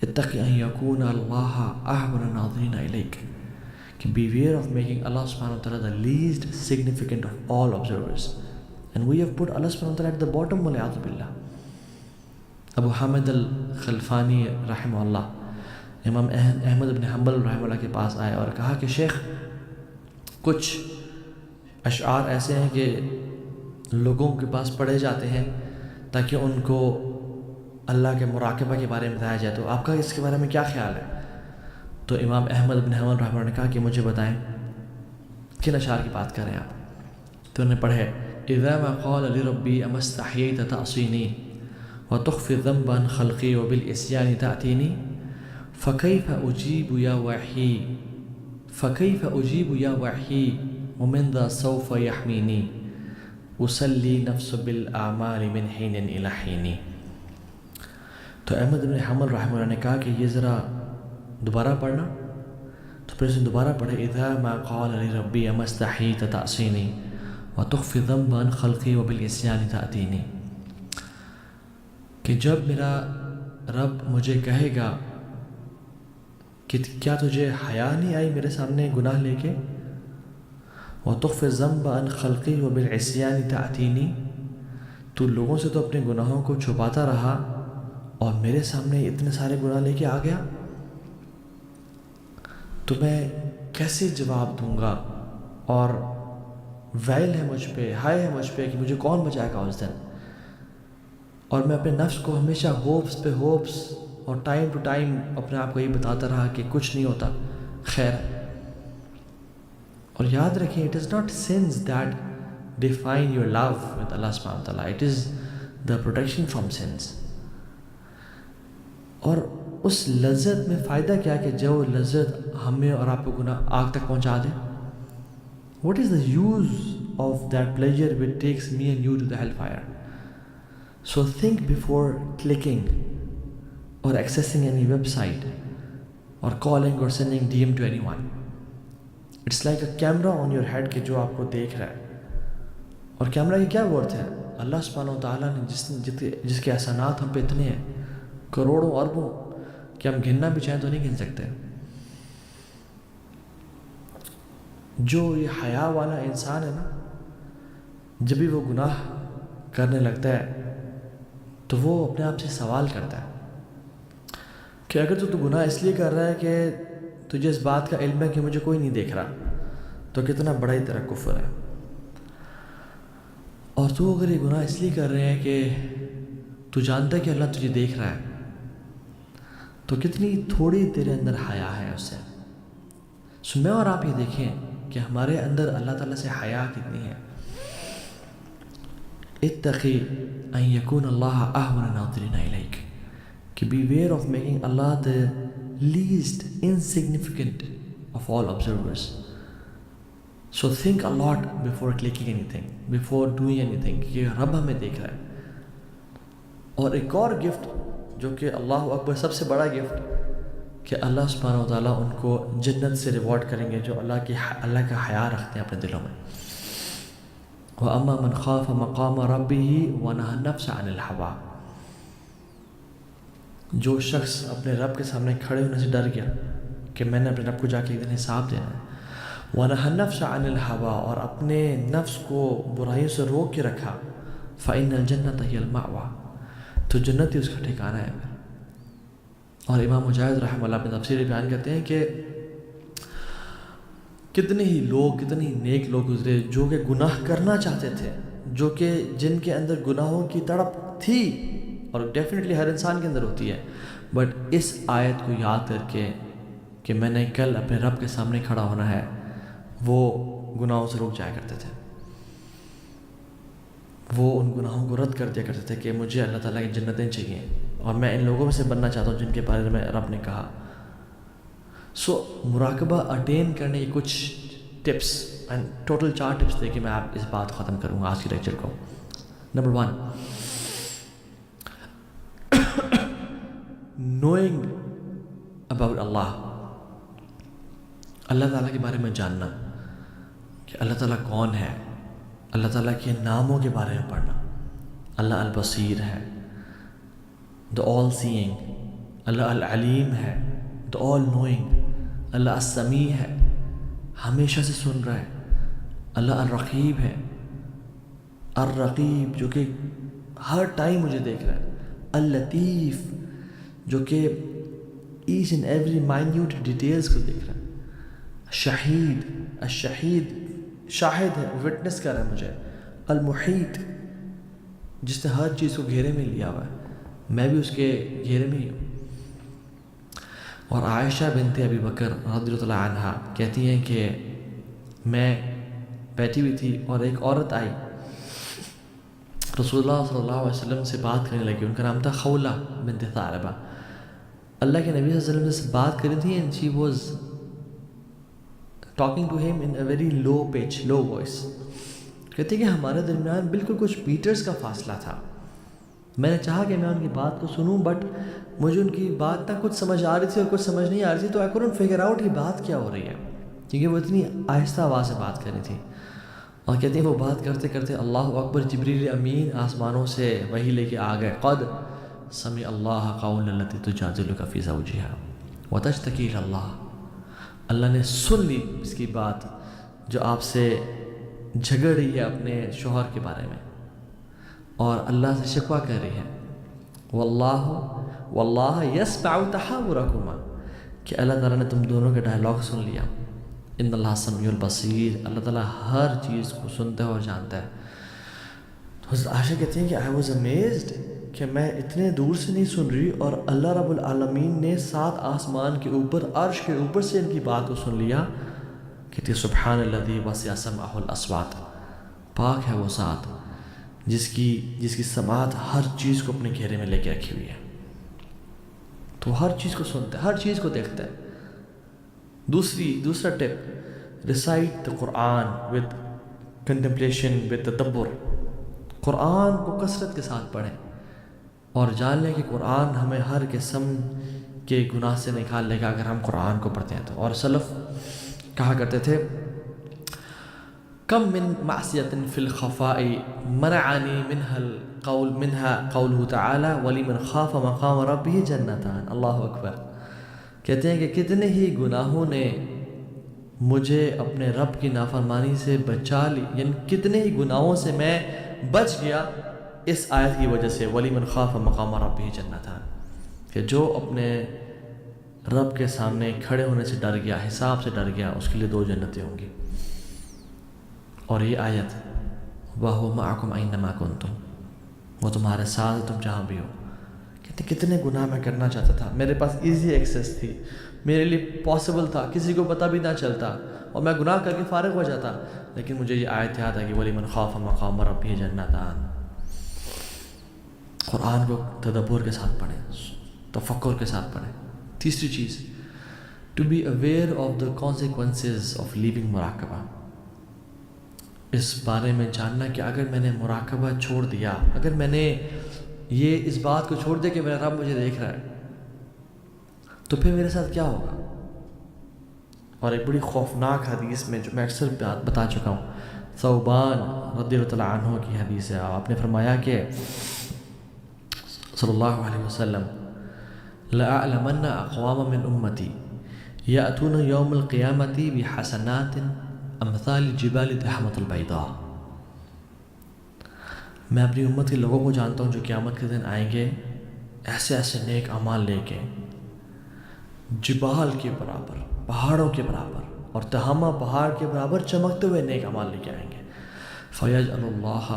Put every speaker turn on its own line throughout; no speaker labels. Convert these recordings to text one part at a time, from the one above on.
اتقِ ان یکون اللہ احب الناظرین الیک، کہ beware of making Allah subhanahu wa ta'ala the least significant of all observers. And we have put Allah subhanahu wa ta'ala at the bottom, وَلِعَذُ بِاللَّهِ. ابو حامد الخلفانی رحمہ اللہ امام احمد بن حنبل رحمہ اللہ کے پاس آئے اور کہا کہ شیخ، کچھ اشعار ایسے ہیں کہ لوگوں کے پاس پڑھے جاتے ہیں تاکہ ان کو اللہ کے مراقبہ کے بارے میں بتایا جائے، تو آپ کا اس کے بارے میں کیا خیال ہے؟ تو امام احمد بن حنبل رحمہ اللہ نے کہا کہ مجھے بتائیں کن اشعار کی بات کر رہے ہیں آپ؟ تو انہوں نے پڑھے اذا ما قال لربی اما استحییت تعصینی وتخفی الذنب عن خلقی وبالعصیان تأتینی فکیف اجیب یا وحی فکیف اجیب یا وحی ومن ذا سوف یحمینی اسلی نفس بالاعمال من حین الی حین۔ تو احمد بن حنبل رحمہ اللہ نے کہا کہ یہ ذرا دوبارہ پڑھنا، تو پھر اسے دوبارہ پڑھے اذا ما قال لربی اما استحییت تعصینی وتخفی الذنب عن خلقی وبالعصیان تأتینی، کہ جب میرا رب مجھے کہے گا کہ کیا تجھے حیا نہیں آئی میرے سامنے گناہ لے کے، وتخفی الذنب عن خلقی وبالعصیان تأتینی، تو لوگوں سے تو اپنے گناہوں کو چھپاتا رہا اور میرے سامنے اتنے سارے گناہ لے کے آ گیا، تو میں کیسے جواب دوں گا؟ اور ویل ہے مجھ پہ، ہائے ہے مجھ پہ کہ مجھے کون بچائے گا اس دن۔ اور میں اپنے نفس کو ہمیشہ ہوپس پہ ہوپس اور ٹائم ٹو ٹائم اپنے آپ کو یہ بتاتا رہا کہ کچھ نہیں ہوتا، خیر۔ اور یاد رکھیں it is not sins that define your love with اللہ سبحانہ وتعالیٰ، it is the protection from sins. اور اس لذت میں فائدہ کیا کہ جو لذت ہمیں اور آپ کو گناہ آگ تک پہنچا دے؟ What is the use of that pleasure which takes me and you to the hell fire? So think before clicking اور ایکسیسنگ اینی ویب سائٹ اور کالنگ اور sending D M to anyone. It's like a camera on your head کہ جو آپ کو دیکھ رہا ہے، اور کیمرا کی کیا ورتھ ہے؟ اللہ سبحانہ و تعالیٰ نے جس کے احسانات ہم پہ اتنے ہیں، کروڑوں اربوں، کہ ہم گننا بھی چاہیں تو نہیں گن سکتے۔ جو یہ حیا والا انسان ہے نا، جب بھی وہ گناہ کرنے لگتا ہے تو وہ اپنے آپ سے سوال کرتا ہے کہ اگر تو گناہ اس لیے کر رہا ہے کہ تجھے اس بات کا علم ہے کہ مجھے کوئی نہیں دیکھ رہا، تو کتنا بڑا ہی تیرا کفر ہے۔ اور تو اگر یہ گناہ اس لیے کر رہے ہیں کہ تو جانتا ہے کہ اللہ تجھے دیکھ رہا ہے، تو کتنی تھوڑی تیرے اندر حیا ہے اس سے۔ سو میں اور آپ یہ دیکھیں کہ ہمارے اندر اللہ تعالیٰ سے حیا کتنی ہے۔ اتقی ان یکون اللہ احب الناظرین الیک، کہ beware of making Allah the least insignificant of all observers. So think a lot before clicking anything, before doing anything، کہ رب ہمیں دیکھ رہا ہے۔ اور ایک اور گفٹ جو کہ اللہ اکبر سب سے بڑا گفٹ، کہ اللہ سبحانہ و تعالیٰ ان کو جنت سے ریوارڈ کریں گے جو اللہ کا حیا رکھتے ہیں اپنے دلوں میں۔ وَأَمَّا مَنْ خَافَ مَقَامَ رَبِّهِ وَنَهَى النَّفْسَ عَنِ الْهَوَىٰ، جو شخص اپنے رب کے سامنے کھڑے ہونے سے ڈر گیا کہ میں نے اپنے رب کو جا کے ایک دن حساب دینا ہے، وَنَهَى النَّفْسَ عَنِ الْهَوَىٰ، اور اپنے نفس کو برائیوں سے روک کے رکھا، فَإِنَّ الْجَنَّةَ هِيَ الْمَأْوَىٰ، تو جنت ہی اس کا ٹھکانہ ہے پھر۔ اور امام مجاہد رحمہ اللہ اپنے تفسیر بیان کرتے ہیں کہ کتنے ہی لوگ، کتنے ہی نیک لوگ گزرے جو کہ گناہ کرنا چاہتے تھے، جو کہ جن کے اندر گناہوں کی تڑپ تھی، اور ڈیفینیٹلی ہر انسان کے اندر ہوتی ہے، بٹ اس آیت کو یاد کر کے کہ میں نے کل اپنے رب کے سامنے کھڑا ہونا ہے، وہ گناہوں سے رک جایا کرتے تھے، وہ ان گناہوں کو رد کر دیا کرتے تھے کہ مجھے اللہ تعالیٰ کی جنتیں چاہیے، اور میں ان لوگوں میں سے بننا چاہتا ہوں جن کے بارے میں رب نے کہا۔ سو مراقبہ اٹین کرنے کی کچھ ٹپس، اینڈ ٹوٹل 4 ٹپس دے کے میں آپ اس بات ختم کروں گا آج کی لیکچر کو۔ نمبر 1، نوئنگ اباؤٹ اللہ تعالیٰ کے بارے میں جاننا کہ اللہ تعالیٰ کون ہے، اللہ تعالیٰ کے ناموں کے بارے میں پڑھنا۔ اللہ البصیر ہے، دا آل سینگ، اللہ العلیم ہے، the all knowing. اللہ السمیع ہے، ہمیشہ سے سن رہا ہے. اللہ الرقیب ہے، الرقیب جو کہ ہر ٹائم مجھے دیکھ رہا ہے. اللطیف جو کہ each and every minute details کو دیکھ رہا ہے. شہید، الشہید شاہد ہے، وٹنس کر رہا ہے مجھے. المحیط جس نے ہر چیز کو گھیرے میں لیا ہوا ہے، میں بھی اس کے گھیرے میں ہی ہوں. اور عائشہ بنت ابی بکر رضی اللہ عنہا کہتی ہیں کہ میں بیٹھی ہوئی تھی اور ایک عورت آئی، رسول اللہ صلی اللہ علیہ وسلم سے بات کرنے لگی. ان کا نام تھا خولہ بنت ثعلبہ. اللہ کے نبی صلی اللہ علیہ وسلم سے بات کری تھی and she was talking to him in a very low pitch, low voice. کہتے کہ ہمارے درمیان بالکل کچھ میٹرز کا فاصلہ تھا. میں نے چاہا کہ میں ان کی بات کو سنوں، بٹ مجھے ان کی بات نہ کچھ سمجھ آ رہی تھی اور کچھ سمجھ نہیں آ رہی تھی، تو I couldn't figure out یہ بات کیا ہو رہی ہے، کیونکہ وہ اتنی آہستہ آواز سے بات کر رہی تھی. اور کہتے ہیں وہ بات کرتے کرتے اللہ اکبر، جبریل امین آسمانوں سے وحی لے کے آ گئے. قد سمع اللہ قول التی تجادلک فی زوجہا وتشتکی الی اللہ. اللہ نے سن لی اس کی بات جو آپ سے جھگڑ رہی ہے اپنے شوہر کے بارے میں اور اللہ سے شکوہ کر رہی ہے. واللہ یسمع تحاورکما، کہ اللہ تعالیٰ نے تم دونوں کے ڈائلاگ سن لیا. ان اللہ سمیع البصیر، اللہ تعالیٰ ہر چیز کو سنتا ہے اور جانتا ہے. تو حضرت عائشہ کہتی ہیں کہ I was amazed کہ میں اتنے دور سے نہیں سن رہی اور اللہ رب العالمین نے 7 آسمان کے اوپر عرش کے اوپر سے ان کی بات کو سن لیا. کہتی ہے سبحان الذی وسع سمعہ الاصوات، پاک ہے وہ ذات جس کی سماعت ہر چیز کو اپنے گھیرے میں لے کے رکھی ہوئی ہے. تو ہر چیز کو سنتا ہے، ہر چیز کو دیکھتا ہے. دوسرا tip, recite the Quran with contemplation with تدبر. قرآن کو کثرت کے ساتھ پڑھیں اور جان لیں کہ قرآن ہمیں ہر قسم کے گناہ سے نکال لے گا اگر ہم قرآن کو پڑھتے ہیں تو. اور سلف کہا کرتے تھے کم من معصیت فی الخفاء منعنی منها قوله تعالی ولمن خاف مقام ربہ جنتان. اللہ اکبر. کہتے ہیں کہ کتنے ہی گناہوں نے مجھے اپنے رب کی نافرمانی سے بچا لی، یعنی کتنے ہی گناہوں سے میں بچ گیا اس آیت کی وجہ سے. وَلِمَنْ خَافَ مَقَامَ رَبِّهِ جَنَّتَانِ، کہ جو اپنے رب کے سامنے کھڑے ہونے سے ڈر گیا، حساب سے ڈر گیا، اس کے لیے 2 جنتیں ہوں گی. اور یہ آیت وَهُوَ مَعَكُمْ أَيْنَمَا كُنْتُمْ، وہ تمہارے ساتھ تم جہاں بھی ہو. کہتے کتنے گناہ میں کرنا چاہتا تھا، میرے پاس ایزی ایکسیس تھی، میرے لیے پاسبل تھا، کسی کو پتہ بھی نہ چلتا اور میں گناہ کر کے فارغ ہو جاتا. لیکن مجھے یہ آیت یاد ہے کہ وَلِمَنْ خَافَ مَقَامَ رَبِّهِ جَنَّتَانِ. قرآن کو تدبر کے ساتھ پڑھیں، تفکر کے ساتھ پڑھیں. تیسری چیز، to be aware of the consequences of living مراقبہ. اس بارے میں جاننا کہ اگر میں نے مراقبہ چھوڑ دیا، اگر میں نے یہ اس بات کو چھوڑ دیا کہ میرا رب مجھے دیکھ رہا ہے، تو پھر میرے ساتھ کیا ہوگا. اور ایک بڑی خوفناک حدیث میں جو میں اکثر بتا چکا ہوں، ثوبان رضی اللہ عنہ کی حدیث ہے. آپ نے فرمایا کہ صلی اللہ علیہ وسلم لَأَعْلَمَنَّ أَقْوَامًا مِّنْ أُمَّتِي يَأْتُونَ يَوْمَ الْقِيَامَةِ بِحَسَنَاتٍ أَمْثَالِ الْجِبَالِ تَحْمَةُ الْبَيْضَاءِ. میں اپنی امت کے لوگوں کو جانتا ہوں جو قیامت کے دن آئیں گے ایسے ایسے نیک اعمال لے کے، جبال کے برابر، پہاڑوں کے برابر، اور تہامہ پہاڑ کے برابر چمکتے ہوئے نیک اعمال لے کے آئیں گے. فَيَجْعَلُ اللَّهَ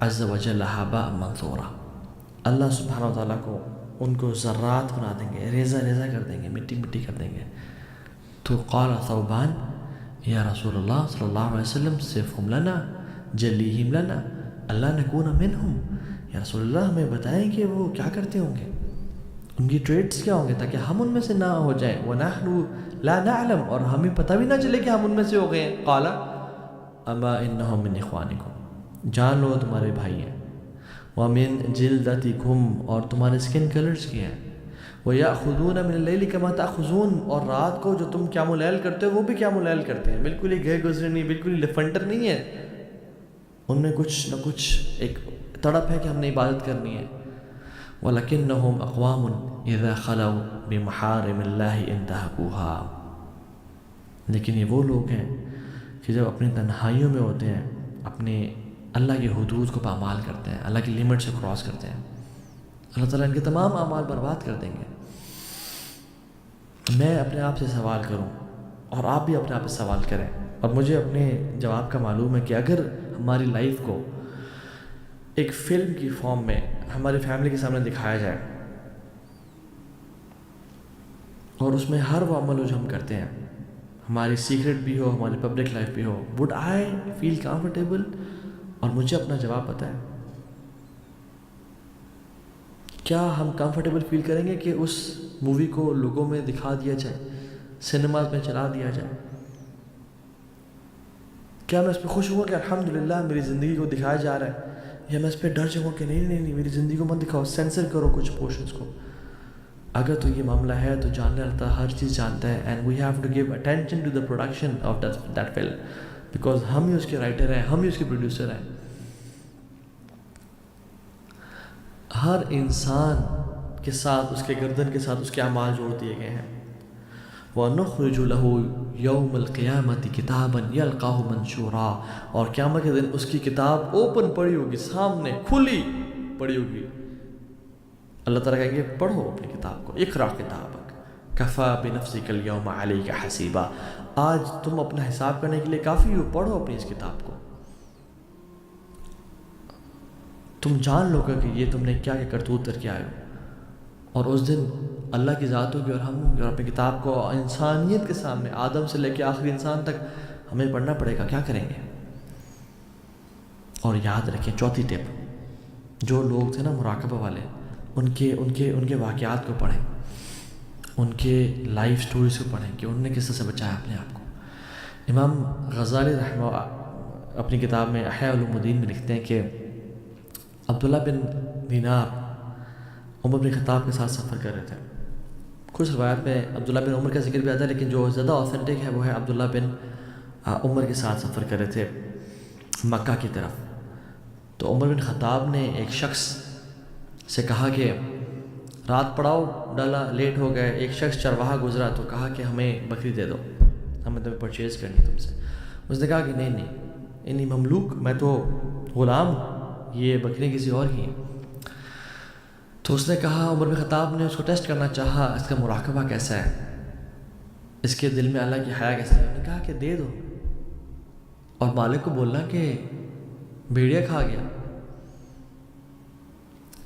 عَزَّ وَجَلَّ هَبَاءً مَنثُورًا. اللہ سبحانہ و تعالیٰ کو ان کو ذرات بنا دیں گے، ریزہ ریزہ کر دیں گے، مٹی مٹی کر دیں گے. تو قال ثوبان یا رسول اللہ صلی اللہ علیہ وسلم صفهم لنا جلیہم لنا اللہ نکون منہم. یا رسول اللہ ہمیں بتائیں کہ وہ کیا کرتے ہوں گے، ان کی ٹریٹس کیا ہوں گے تاکہ ہم ان میں سے نہ ہو جائیں. وَنَحْنُ لَا نَعْلَمُ، اور ہمیں پتہ بھی نہ چلے کہ ہم ان میں سے ہو گئے ہیں. قال اما انہم من اخوانکم، جان لو تمہارے بھائی ہیں. وَمِن جِلْدَتِكُمْ، اور تمہارے سکن کلرز کی ہیں. وَيَأْخُذُونَ مِنَ اللَّيْلِ كَمَا تَأْخُذُونَ، اور رات کو جو تم قیام اللیل کرتے ہو وہ بھی قیام اللیل کرتے ہیں. بالکل ہی گئے گزرے نہیں، بالکل ہی لفنٹر نہیں ہے. ان میں کچھ نہ کچھ ایک تڑپ ہے کہ ہم نے عبادت کرنی ہے. وَلَكِنَّهُمْ أَقْوَامٌ اذا خلوا بمحارم اللہ انتہکوہا. لیکن یہ وہ لوگ ہیں کہ جب اپنی تنہائیوں میں ہوتے ہیں اپنے اللہ کی حدود کو پامال کرتے ہیں، اللہ کی لیمٹ سے کراس کرتے ہیں، اللہ تعالیٰ ان کے تمام اعمال برباد کر دیں گے. میں اپنے آپ سے سوال کروں اور آپ بھی اپنے آپ سے سوال کریں، اور مجھے اپنے جواب کا معلوم ہے کہ اگر ہماری لائف کو ایک فلم کی فارم میں ہماری فیملی کے سامنے دکھایا جائے اور اس میں ہر وہ عمل جو ہم کرتے ہیں، ہماری سیکرٹ بھی ہو، ہماری پبلک لائف بھی ہو، وڈ آئی فیل کمفرٹیبل؟ اور مجھے اپنا جواب پتہ ہے. کیا ہم کمفرٹیبل فیل کریں گے کہ اس مووی کو لوگوں میں دکھا دیا جائے، سنیماز میں چلا دیا جائے؟ کیا میں اس پہ خوش ہوں کہ الحمدللہ میری زندگی کو دکھایا جا رہا ہے، یا میں اس پہ ڈر جاؤں کہ نہیں میری زندگی کو مت دکھاؤ، سینسر کرو کچھ پورشنز کو؟ اگر تو یہ معاملہ ہے تو جاننے رہتا ہر چیز جانتا ہے، and we have to give attention to the production of that film, because ہم ہی اس کے رائٹر ہیں، ہم ہی اس کے پروڈیوسر ہیں. ہر انسان کے ساتھ، اس کے گردن کے ساتھ اس کے اعمال جوڑ دیے گئے ہیں. وَنُخْرِجُ لَهُ يَوْمَ الْقِيَامَةِ كِتَابًا يَلْقَاهُ مَنْشُورًا، اور قیامت کے دن اس کی کتاب اوپن پڑی ہوگی، سامنے کھلی پڑی ہوگی. اللہ تعالیٰ کہیں گے پڑھو اپنی کتاب کو، اقرأ کتابک کفیٰ بنفسک اليوم علیک حسیبا. آج تم اپنا حساب کرنے کے لیے کافی ہو، پڑھو اپنی اس کتاب کو. تم جان لو گا کہ یہ تم نے کیا کرتوت کر کے آئے ہو. اور اس دن اللہ کی ذات ہوگی اور ہم ہوں گے، اور اپنی کتاب کو انسانیت کے سامنے، آدم سے لے کے آخری انسان تک ہمیں پڑھنا پڑے گا. کیا کریں گے؟ اور یاد رکھیں، چوتھی ٹپ، جو لوگ تھے نا مراقبہ والے، ان کے واقعات کو پڑھیں، ان کے لائف سٹوریز کو پڑھیں کہ انہوں نے کس طرح سے بچایا اپنے آپ کو. امام غزالی رحمہ اپنی کتاب میں احیاء علوم الدین میں لکھتے ہیں کہ عبداللہ بن دینار عمر بن خطاب کے ساتھ سفر کر رہے تھے. کچھ روایت میں عبداللہ بن عمر کا ذکر بھی آتا ہے، لیکن جو زیادہ اوتھینٹک ہے وہ ہے عبداللہ بن عمر کے ساتھ سفر کر رہے تھے مکہ کی طرف. تو عمر بن خطاب نے ایک شخص سے کہا کہ رات پڑاؤ ڈالا، لیٹ ہو گئے. ایک شخص چرواہا گزرا تو کہا کہ ہمیں بکری دے دو، ہمیں تمہیں پرچیز کرنی تم سے. اس نے کہا کہ نہیں انی مملوک، میں تو غلام ہوں، یہ بکریاں کسی اور کی ہیں. تو اس نے کہا، عمر بن خطاب نے اس کو ٹیسٹ کرنا چاہا، اس کا مراقبہ کیسا ہے، اس کے دل میں اللہ کی حیا کیسا ہے. انہوں نے کہا کہ دے دو، اور مالک کو بولنا کہ بھیڑیا کھا گیا،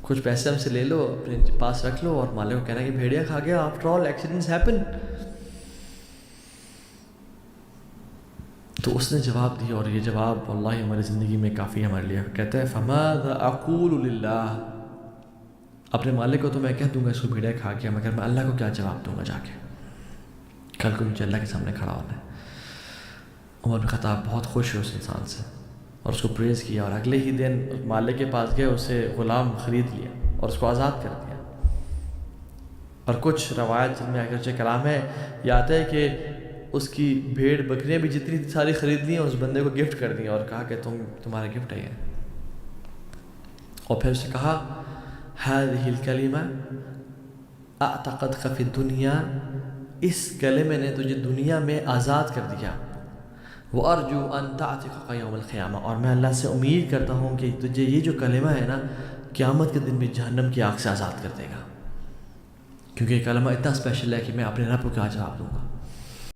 کچھ پیسے ہم سے لے لو، اپنے پاس رکھ لو. اور مالک کو کہنا کہ بھیڑیا کھا گیا، آفٹر آل ایکسیڈنٹس ہیپن. تو اس نے جواب دیا، اور یہ جواب واللہ ہماری زندگی میں کافی ہمارے لیے. کہتے ہیں فَمَاذَا أَقُولُ لِلَّهِ، اپنے مالک کو تو میں کہہ دوں گا اس کو بھیڑیا کھا گیا، مگر میں اللہ کو کیا جواب دوں گا جا کے؟ کل کو مجھے اللہ کے سامنے کھڑا ہونا ہے. عمر بن خطاب بہت خوش ہوئے اس انسان سے اور اس کو پریز کیا، اور اگلے ہی دن مالک کے پاس گئے، اسے غلام خرید لیا اور اس کو آزاد کر دیا. اور کچھ روایت جن میں اگرچہ کلام ہے، یہ آتا ہے کہ اس کی بھیڑ بکریاں بھی جتنی ساری خرید لی ہیں اس بندے کو گفٹ کر دیں، اور کہا کہ تمہارا گفٹ ہے یہ. اور پھر اسے کہا هذه الکلمہ اعتقدک فی الدنیا، اس کلمے نے تجھے دنیا میں آزاد کر دیا. وارجو ان تعتقک یوم القیامہ، اور میں اللہ سے امید کرتا ہوں کہ تجھے یہ جو کلمہ ہے نا قیامت کے دن بھی جہنم کی آگ سے آزاد کر دے گا، کیونکہ یہ کلمہ اتنا اسپیشل ہے کہ میں اپنے رب کو کیا جواب دوں گا.